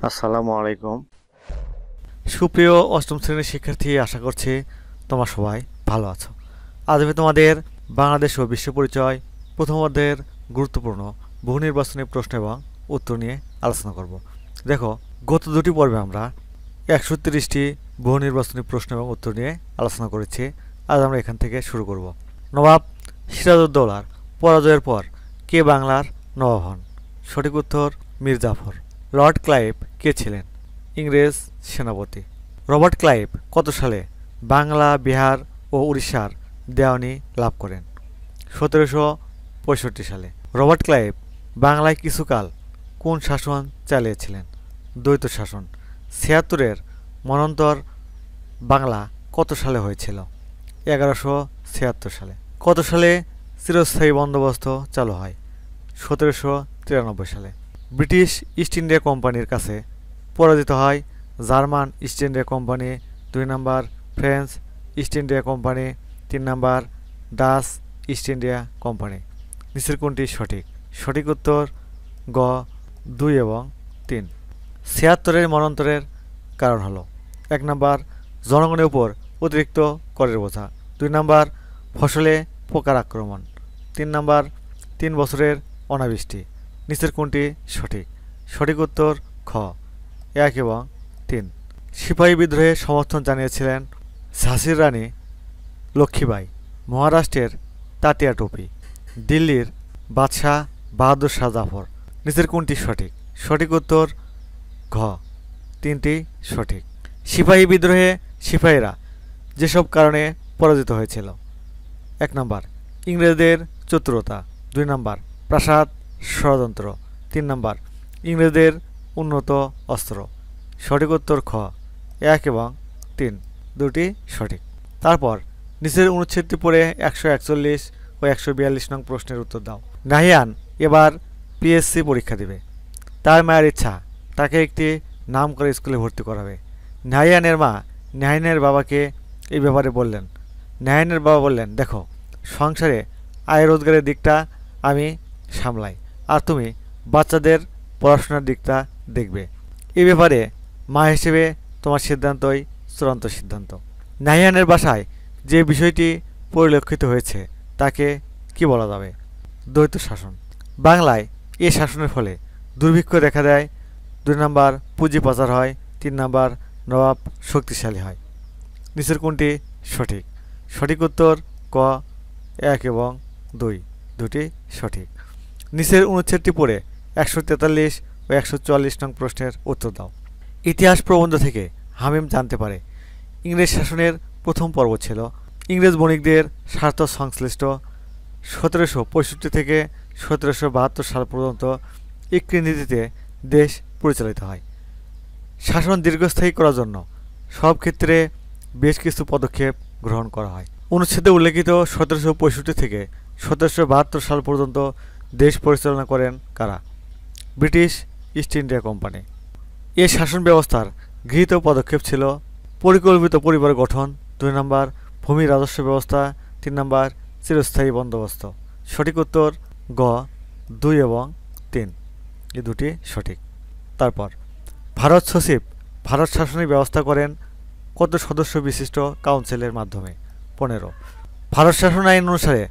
আসসালামু আলাইকুম। সুপ্রিয় অষ্টম শ্রেণীর শিক্ষার্থী, আশা করছি তোমরা সবাই ভালো আছো। আজ আমি তোমাদের বাংলাদেশ ও বিশ্ব পরিচয় প্রথম অধ্যায়ের গুরুত্বপূর্ণ বহু নির্বাচনী প্রশ্ন এবং উত্তর নিয়ে আলোচনা করব। দেখো, গত দুটি পর্বে আমরা 130টি বহু নির্বাচনী প্রশ্ন এবং উত্তর নিয়ে আলোচনা করেছি। আজ আমরা এখান থেকে শুরু করব। নবাব সিরাজউদ্দৌলার পরাজয়ের পর কে বাংলার নবাব হন? সঠিক উত্তর মীর জাফর। লর্ড ক্লাইভ কে ছিলেন? ইংরেজ সেনাপতি। রবার্ট ক্লাইভ কত সালে বাংলা, বিহার ও উড়িষ্যার দেওয়ানি লাভ করেন? 1765 সালে। রবার্ট ক্লাইভ বাংলায় কিছুকাল কোন শাসন চালিয়েছিলেন? দ্বৈত শাসন। 76-এর মন্বন্তর বাংলা কত সালে হয়েছিল? 1176 সালে। কত সালে চিরস্থায়ী বন্দোবস্ত চালু হয়? 1793 সালে। ব্রিটিশ ইস্ট ইন্ডিয়া কোম্পানির কাছে পরাজিত হয় জার্মান ইস্ট ইন্ডিয়া কোম্পানি, 2 নম্বর ফ্রেঞ্চ ইস্ট ইন্ডিয়া কোম্পানি, 3 নম্বর ডাচ ইস্ট ইন্ডিয়া কোম্পানি। নিচের কোনটি সঠিক? সঠিক উত্তর গ 2 এবং 3। 76-এর মন্বন্তরের কারণ হলো: 1 নম্বর জনগণের উপর অতিরিক্ত করের বোঝা, 2 নম্বর ফসলে পোকার আক্রমণ, 3 নম্বর 3 বছরের অনাবৃষ্টি। নিচের কোনটি সঠিক? সঠিক উত্তর খ 1 এবং 3। সিপাহী বিদ্রোহে সমর্থন জানিয়েছিলেন ঝাঁসির রানী লক্ষ্মীবাঈ, মহারাষ্ট্রের তাতিয়া টোপি, দিল্লির বাদশাহ বাহাদুর শাহ জাফর। নিচের কোনটি সঠিক? সঠিক উত্তর ঘ 3টি সঠিক। সিপাহী বিদ্রোহে সিপাহীরা যেসব কারণে পরাজিত হয়েছিল: 1 নম্বর ইংরেজদের চতুরতা, 2 নম্বর প্রাসাদ ষড়যন্ত্র, 3 নম্বর ইংরেজদের উন্নত অস্ত্র। সঠিক উত্তর খ 1 এবং 3, দুটি সঠিক। তারপর নিচের অনুচ্ছেদটি পড়ে 141 ও 142 নং প্রশ্নের উত্তর দাও। নাহিয়ান এবার পিএসসি পরীক্ষা দেবে। তার মায়ের ইচ্ছা তাকে একটি নাম করে স্কুলে ভর্তি করাবে। নাহিয়ানের মা নাহিয়ানের বাবাকে এই ব্যাপারে বললেন। নাহিয়ানের বাবা বললেন, দেখো, সংসারে আয় রোজগারের দিকটা আমি সামলাই, আর তুমি বাচ্চাদের পড়াশোনার দিকটা দেখবে। এই ব্যাপারে মা হিসেবে তোমার সিদ্ধান্তই চূড়ান্ত সিদ্ধান্ত। নাহিয়ানের বাসায় যে বিষয়টি পরিলক্ষিত হয়েছে তাকে কি বলা যাবে? দ্বৈত শাসন। বাংলায় এ শাসনের ফলে দুর্ভিক্ষ দেখা দেয়, 2 নম্বর পুঁজি পাচার হয়, 3 নম্বর নবাব শক্তিশালী হয়। নিচের কোনটি সঠিক? সঠিক উত্তর ক 1 এবং 2, দুটি সঠিক। নিচের অনুচ্ছেদটি পড়ে 143 ও 144 নং প্রশ্নের উত্তর দাও। ইতিহাস প্রবন্ধ থেকে হামিম জানতে পারে ইংরেজ শাসনের প্রথম পর্ব ছিল ইংরেজ বণিকদের স্বার্থ সংশ্লিষ্ট। 1765 থেকে 1772 সাল পর্যন্ত একটি নীতিতে দেশ পরিচালিত হয়। শাসন দীর্ঘস্থায়ী করার জন্য সব ক্ষেত্রে বেশ কিছু পদক্ষেপ গ্রহণ করা হয়। অনুচ্ছেদে উল্লেখিত 1765 থেকে 1772 সাল পর্যন্ত দেশ পরিচালনা করেন কারা? British East India company. এ শাসন ব্যবস্থার গৃহীত পদক্ষেপ ছিল পরিকল্পিত পরিবার গঠন, 2 নম্বর ভূমি রাজস্ব ব্যবস্থা, 3 নম্বর চিরস্থায়ী বন্দোবস্ত। সঠিক উত্তর গ 2 এবং 3, এই দুটি সঠিক। তারপর ভারত সচিব ভারত শাসনের ব্যবস্থা করেন কত সদস্য বিশিষ্ট কাউন্সিলের মাধ্যমে? 15। ভারত শাসন আইন অনুসারে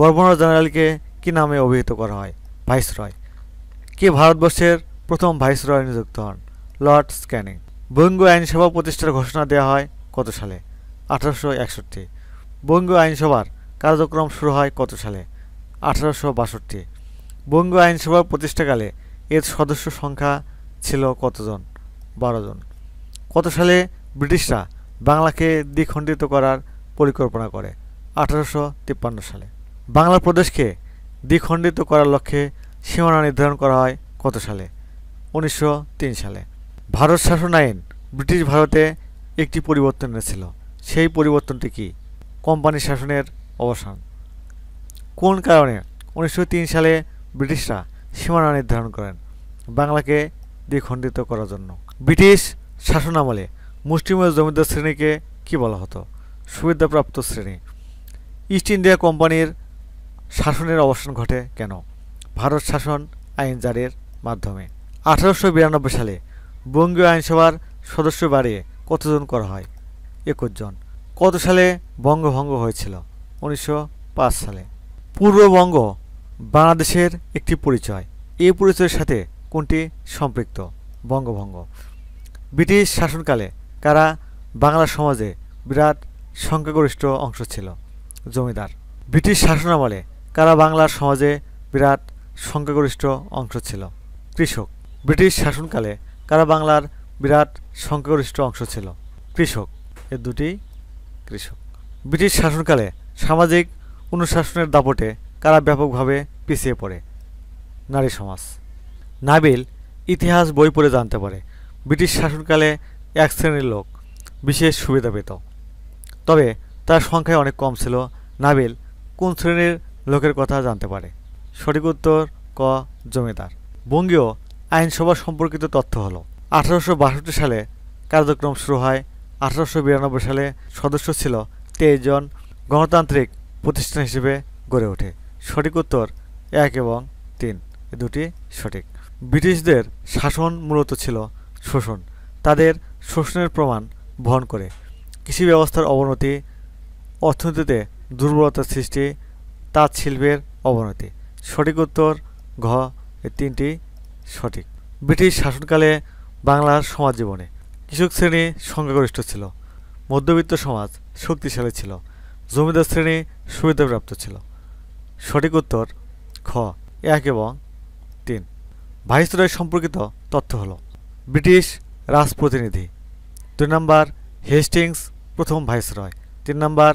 গভর্নর জেনারেলকে কি নামে অভিহিত করা হয়? ভাইসরয়। কে ভারতবর্ষের প্রথম ভাইসরয় নিযুক্ত হন? লর্ড ক্যানিং। বঙ্গীয় আইনসভা প্রতিষ্ঠার ঘোষণা দেওয়া হয় কত সালে? 1861। বঙ্গীয় আইনসভার কার্যক্রম শুরু হয় কত সালে? 1862। বঙ্গীয় আইনসভার প্রতিষ্ঠাকালে এর সদস্য সংখ্যা ছিল কতজন? 12 জন। কত সালে ব্রিটিশরা বাংলাকে দ্বিখণ্ডিত করার পরিকল্পনা করে? 1853 সালে। বাংলা প্রদেশকে দ্বিখণ্ডিত করার লক্ষ্যে সীমানা নির্ধারণ করা হয় কত সালে? 1903 সালে। ভারত শাসন আইন ব্রিটিশ ভারতে একটি পরিবর্তন এনেছিল। সেই পরিবর্তনটি কি? কোম্পানি শাসনের অবসান। কোন কারণে 1903 সালে ব্রিটিশরা সীমানা নির্ধারণ করেন? বাংলাকে দ্বিখণ্ডিত করার জন্য। ব্রিটিশ শাসনামলে মুষ্টিমেয় জমিদার শ্রেণীকে কি বলা হতো? সুবিধাপ্রাপ্ত শ্রেণী। ইস্ট ইন্ডিয়া কোম্পানির শাসনের অবসান ঘটে কেন? ভারত শাসন আইন জারির মাধ্যমে। 1892 সালে বঙ্গীয় আইনসভার সদস্য বাড়িয়ে কতজন করা হয়? 21 জন। কত সালে বঙ্গভঙ্গ হয়েছিল? 1905 সালে। পূর্ববঙ্গ বাংলাদেশের একটি পরিচয়। এই পরিচয়ের সাথে কোনটি সম্পৃক্ত? বঙ্গভঙ্গ। ব্রিটিশ শাসনকালে কারা বাংলা সমাজে বিরাট সংখ্যাগরিষ্ঠ অংশ ছিল? জমিদার। ব্রিটিশ শাসনামলে কারা বাংলার সমাজে বিরাট সংখ্যাগরিষ্ঠ অংশ ছিল? কৃষক। ব্রিটিশ শাসনকালে কারা বাংলার বিরাট সংখ্যাগরিষ্ঠ অংশ ছিল? কৃষক। এ দুটি কৃষক। ব্রিটিশ শাসনকালে সামাজিক অনুশাসনের দাপটে কারা ব্যাপকভাবে পিছিয়ে পড়ে? নারী সমাজ। নাবিল ইতিহাস বই পড়ে জানতে পারে ব্রিটিশ শাসনকালে এক শ্রেণীর লোক বিশেষ সুবিধা পেত, তবে তার সংখ্যায় অনেক কম ছিল। নাবিল কোন শ্রেণীর লোকের কথা জানতে পারে? সঠিক উত্তর ক, জমিদার। বঙ্গীয় আইনসভা সম্পর্কিত তথ্য হল 1862 সালে কার্যক্রম শুরু হয়। 1892 সালে সদস্য ছিল 23 জন। গণতান্ত্রিক প্রতিষ্ঠান হিসেবে গড়ে ওঠে। সঠিক উত্তর 1 এবং 3, এ দুটি সঠিক। ব্রিটিশদের শাসন মূলত ছিল শোষণ। তাদের শোষণের প্রমাণ বহন করে কৃষি ব্যবস্থার অবনতি, অর্থনীতিতে দুর্বলতার সৃষ্টি, তাঁত শিল্পের অবনতি। সঠিক উত্তর ঘ, এই তিনটি সঠিক। ব্রিটিশ শাসনকালে বাংলার সমাজ জীবনে কৃষক শ্রেণী সংখ্যাগরিষ্ঠ ছিল, মধ্যবিত্ত সমাজ শক্তিশালী ছিল, জমিদার শ্রেণী সুবিধাপ্রাপ্ত ছিল। সঠিক উত্তর খ, 1 এবং 3। ভাইসরয় সম্পর্কিত তথ্য হল ব্রিটিশ রাজপ্রতিনিধি। 2 নম্বর হেস্টিংস প্রথম ভাইসরয়। 3 নম্বর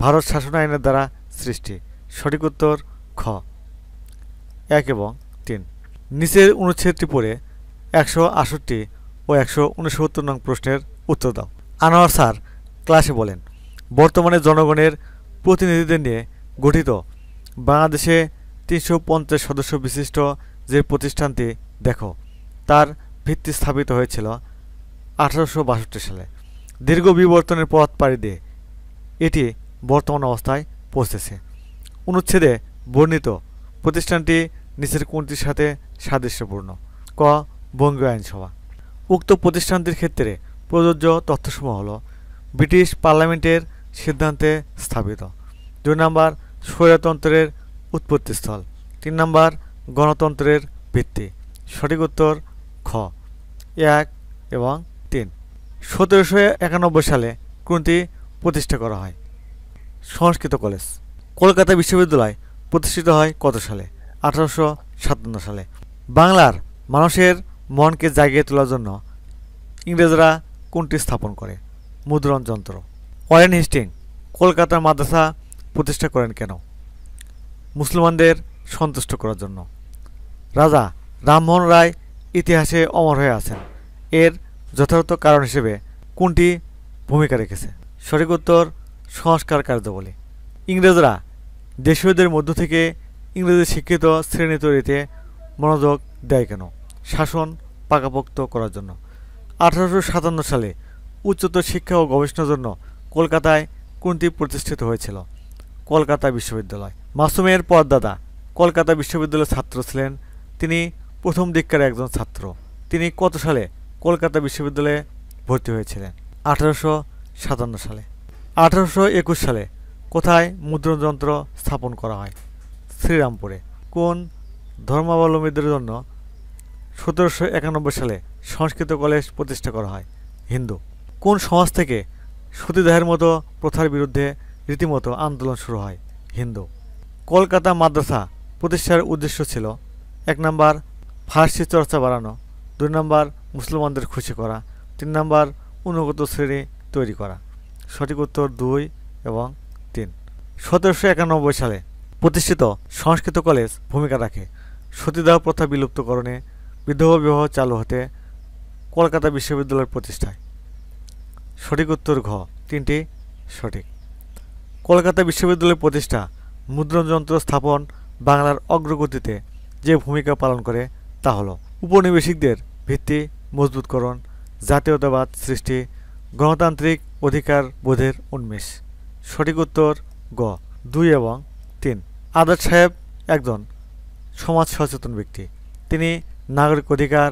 ভারত শাসন আইনের দ্বারা সৃষ্টি। সঠিক উত্তর খ, 1 এবং 3। নিচের অনুচ্ছেদটি পড়ে 168 ও 169 নং প্রশ্নের উত্তর দাও। আনোয়ার স্যার ক্লাসে বলেন, বর্তমানে জনগণের প্রতিনিধিদের নিয়ে গঠিত বাংলাদেশে 350 সদস্য বিশিষ্ট যে প্রতিষ্ঠানটি দেখো, তার ভিত্তি স্থাপিত হয়েছিল 1862 সালে। দীর্ঘ বিবর্তনের পথ পাড়ি দিয়ে এটি বর্তমান অবস্থায় পৌঁছেছে। অনুচ্ছেদে বর্ণিত প্রতিষ্ঠানটি নিচের কোনটির সাথে সাদৃশ্যপূর্ণ? ক, বঙ্গীয় আইনসভা। উক্ত প্রতিষ্ঠানটির ক্ষেত্রে প্রযোজ্য তথ্যসমূহ হল ব্রিটিশ পার্লামেন্টের সিদ্ধান্তে স্থাপিত। 2 নম্বর স্বৈরতন্ত্রের উৎপত্তিস্থল। 3 নম্বর গণতন্ত্রের ভিত্তি। সঠিক উত্তর খ, 1 এবং 3। 1791 সালে কোনটি প্রতিষ্ঠা করা হয়? সংস্কৃত কলেজ। কলকাতা বিশ্ববিদ্যালয় প্রতিষ্ঠিত হয় কত সালে? 1857 সালে। বাংলার মানুষের মনকে জাগিয়ে তোলার জন্য ইংরেজরা কোনটি স্থাপন করে? মুদ্রণ যন্ত্র। ওয়ারেন হেস্টিং কলকাতার মাদ্রাসা প্রতিষ্ঠা করেন কেন? মুসলমানদের সন্তুষ্ট করার জন্য। রাজা রামমোহন রায় ইতিহাসে অমর হয়ে আছেন, এর যথার্থ কারণ হিসেবে কোনটি ভূমিকা রেখেছে? সঠিক উত্তর সংস্কার কার্যাবলী। ইংরেজরা দেশীয়দের মধ্য থেকে ইংরেজি শিক্ষিত শ্রেণী তৈরিতে মনোযোগ দেয় কেন? শাসন পাকাপোক্ত করার জন্য। 1857 সালে উচ্চতর শিক্ষা ও গবেষণার জন্য কলকাতায় কোনটি প্রতিষ্ঠিত হয়েছিল? কলকাতা বিশ্ববিদ্যালয়। মাসুমের পরদাদা কলকাতা বিশ্ববিদ্যালয়ের ছাত্র ছিলেন। তিনি প্রথম দিককার একজন ছাত্র। তিনি কত সালে কলকাতা বিশ্ববিদ্যালয়ে ভর্তি হয়েছিলেন? 1857 সালে। 1821 সালে কোথায় মুদ্রণযন্ত্র স্থাপন করা হয়? শ্রীরামপুরে। কোন ধর্মাবলম্বীদের জন্য 1791 সালে সংস্কৃত কলেজ প্রতিষ্ঠা করা হয়? হিন্দু। কোন সমাজ থেকে সতীদাহের মতো প্রথার বিরুদ্ধে রীতিমতো আন্দোলন শুরু হয়? হিন্দু। কলকাতা মাদ্রাসা প্রতিষ্ঠার উদ্দেশ্য ছিল 1 নম্বর ফার্সি চর্চা বাড়ানো, 2 নম্বর মুসলমানদের খুশি করা, 3 নম্বর অনুগত শ্রেণী তৈরি করা। সঠিক উত্তর 2 এবং 3। 1791 সালে প্রতিষ্ঠিত সংস্কৃত কলেজ ভূমিকা রাখে সতীদাহ প্রথা বিলুপ্তকরণে, বিধবা বিবাহ চালু হতে, কলকাতা বিশ্ববিদ্যালয়ের প্রতিষ্ঠায়। সঠিক উত্তর ঘ, 3টি সঠিক। কলকাতা বিশ্ববিদ্যালয়ের প্রতিষ্ঠা, মুদ্রণযন্ত্র স্থাপন বাংলার অগ্রগতিতে যে ভূমিকা পালন করে তা হল উপনিবেশিকদের ভিত্তি মজবুতকরণ, জাতীয়তাবাদ সৃষ্টি, গণতান্ত্রিক অধিকার বোধের উন্মেষ। সঠিক উত্তর গ, 2 এবং 3। আজাদ সাহেব একজন সমাজ সচেতন ব্যক্তি। তিনি নাগরিক অধিকার,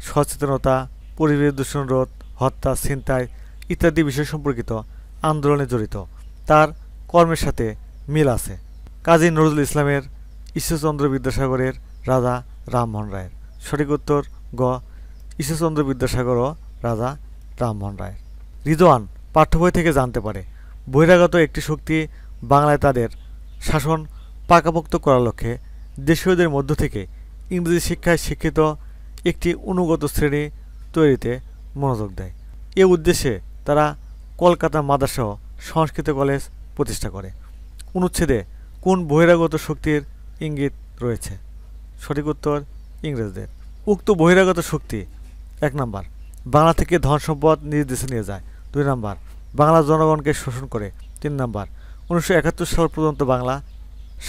সচেতনতা, পরিবেশ দূষণ রোধ, হত্যা, ছিনতাই ইত্যাদি বিষয় সম্পর্কিত আন্দোলনে জড়িত। তার কর্মের সাথে মিল আছে কাজী নজরুল ইসলামের, ঈশ্বরচন্দ্র বিদ্যাসাগরের, রাজা রামমোহন রায়ের। সঠিক উত্তর গ ঈশ্বরচন্দ্র বিদ্যাসাগর ও রাজা রামমোহন রায়। রিজওয়ান পাঠ্য বই থেকে জানতে পারে বহিরাগত একটি শক্তি বাংলায় তাদের শাসন পাকাপোক্ত করার লক্ষ্যে দেশীয়দের মধ্য থেকে ইংরেজি শিক্ষায় শিক্ষিত একটি অনুগত শ্রেণী তৈরিতে মনোযোগ দেয়। এ উদ্দেশ্যে তারা কলকাতা মাদ্রাসা ও সংস্কৃত কলেজ প্রতিষ্ঠা করে। অনুচ্ছেদে কোন বহিরাগত শক্তির ইঙ্গিত রয়েছে? সঠিক উত্তর ইংরেজদের। উক্ত বহিরাগত শক্তি ১ নম্বর বাংলা থেকে ধন সম্পদ নিজ দেশে নিয়ে যায়, ২ নম্বর বাংলার জনগণকে শোষণ করে, ৩ নম্বর ১৯৭১ সাল পর্যন্ত বাংলা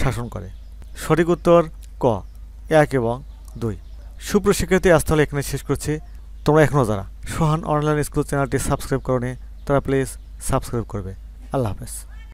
শাসন করে। সঠিক উত্তর ক ১ এবং ২। সুপ্রশিক্ষার্থী, আজ তাহলে এখানে শেষ করছি। তোমরা এখনও যারা সোহান অনলাইন স্কুল চ্যানেলটি সাবস্ক্রাইব করোনি তারা প্লিজ সাবস্ক্রাইব করবে। আল্লাহ হাফেজ।